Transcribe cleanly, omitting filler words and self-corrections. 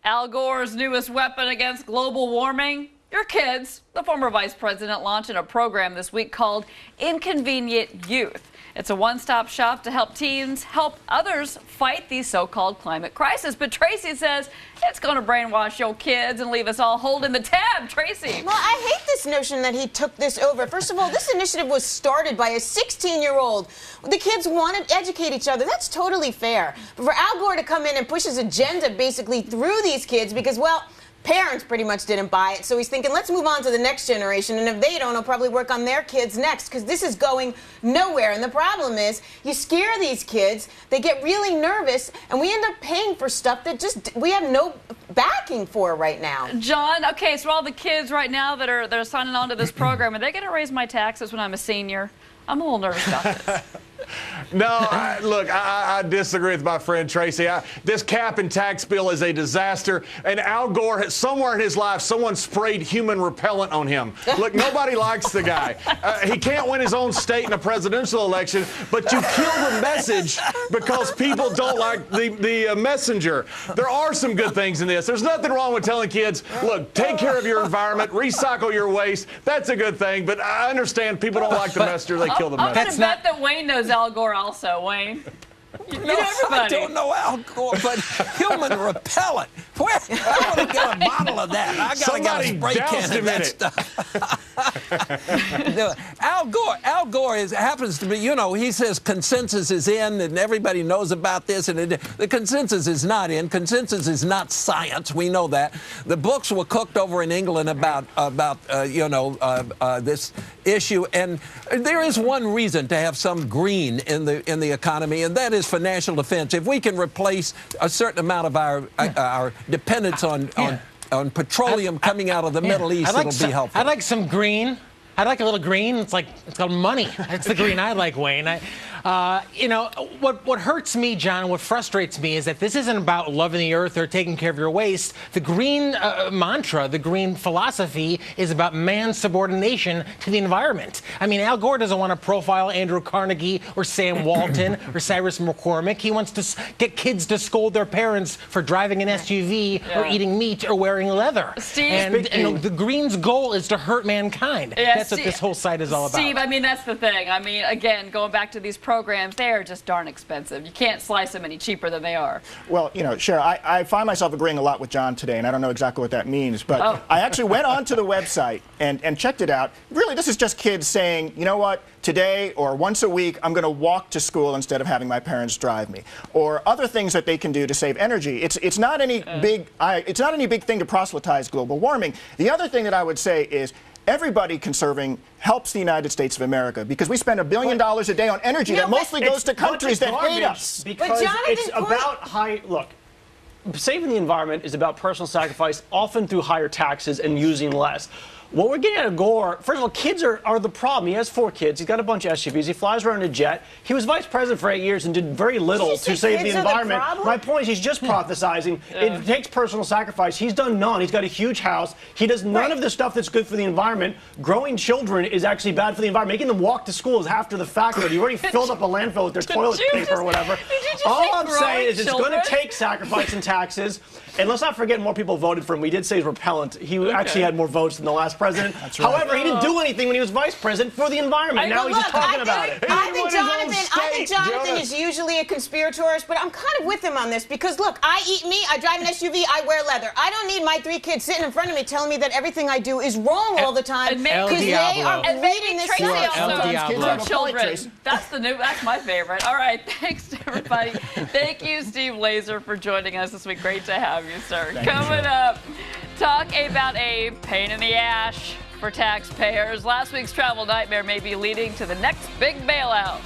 Al Gore's newest weapon against global warming? Your kids. The former vice president launched a program this week called Inconvenient Youth. It's a one-stop shop to help teens help others fight the so-called climate crisis. But Tracy says it's going to brainwash your kids and leave us all holding the tab. Tracy. Well, I hate this notion that he took this over. First of all, this initiative was started by a 16-year-old. The kids want to educate each other. That's totally fair. But for Al Gore to come in and push his agenda basically through these kids because, well, parents pretty much didn't buy it, so he's thinking, let's move on to the next generation, and if they don't, he'll probably work on their kids next, because this is going nowhere. And the problem is, you scare these kids, they get really nervous, and we end up paying for stuff that just we have no backing for right now. John, okay, so all the kids right now that are signing on to this program, are they going to raise my taxes when I'm a senior? I'm a little nervous about this. No, look, I disagree with my friend Tracy. This cap and tax bill is a disaster. And Al Gore, somewhere in his life, someone sprayed human repellent on him. Look, nobody likes the guy. He can't win his own state in a presidential election, but you kill the message because people don't like the messenger. There are some good things in this. There's nothing wrong with telling kids, look, take care of your environment, recycle your waste. That's a good thing. But I understand people don't like the messenger. They kill the I'm messenger. going to bet that Wayne knows Al Gore also, Wayne. You know everybody. I don't know Al Gore, but human repellent. Where? I want to get a bottle of that. I got a spray can of that stuff. Al Gore happens to be, you know, he says consensus is in, and everybody knows about this, and the consensus is not in. Consensus is not science. We know that. The books were cooked over in England about this issue, and there is one reason to have some green in the economy, and that is for national defense. If we can replace a certain amount of our dependence on petroleum coming out of the Middle East, it'll be helpful. I'd like some green. I'd like a little green. It's called money. That's the green I like, Wayne. You know, what hurts me, John, what frustrates me is that this isn't about loving the earth or taking care of your waste. The green mantra, the green philosophy is about man's subordination to the environment. I mean, Al Gore doesn't want to profile Andrew Carnegie or Sam Walton or Cyrus McCormick. He wants to get kids to scold their parents for driving an SUV or eating meat or wearing leather. Steve, and the Green's goal is to hurt mankind. That's what this whole site is all about. Steve, I mean, that's the thing. I mean, again, going back to these programs, they are just darn expensive. You can't slice them any cheaper than they are. Well, you know, Cher, I find myself agreeing a lot with John today, and I don't know exactly what that means, but I actually went onto the website and checked it out. Really, this is just kids saying, you know what, today or once a week, I'm going to walk to school instead of having my parents drive me, or other things that they can do to save energy. It's not any big thing to proselytize global warming. The other thing that I would say is, everybody conserving helps the United States of America because we spend $1 billion a day on energy that mostly goes to countries that hate us. Because it's about saving the environment is about personal sacrifice, often through higher taxes and using less. What we're getting at Gore, first of all, kids are the problem. He has 4 kids. He's got a bunch of SUVs. He flies around in a jet. He was vice president for 8 years and did very little to save the environment. My point is he's just prophesizing. It takes personal sacrifice. He's done none. He's got a huge house. He does none of the stuff that's good for the environment. Growing children is actually bad for the environment. Making them walk to school is after the fact. You already filled up a landfill with their toilet paper or whatever. All I'm saying is it's going to take sacrifice and taxes. And let's not forget more people voted for him. We did say he's repellent. He actually had more votes than the last president. Right. However, he didn't do anything when he was vice president for the environment. Now he's just talking about it. I think Jonathan is usually a conspiratorist, but I'm kind of with him on this because, look, I eat meat, I drive an SUV, I wear leather. I don't need my 3 kids sitting in front of me telling me that everything I do is wrong all the time because they are reading this stuff. Children. That's my favorite. All right, thanks everybody. Thank you, Steve Laser, for joining us this week. Great to have you, sir. Coming up, talk about a pain in the ass for taxpayers. Last week's travel nightmare may be leading to the next big bailout.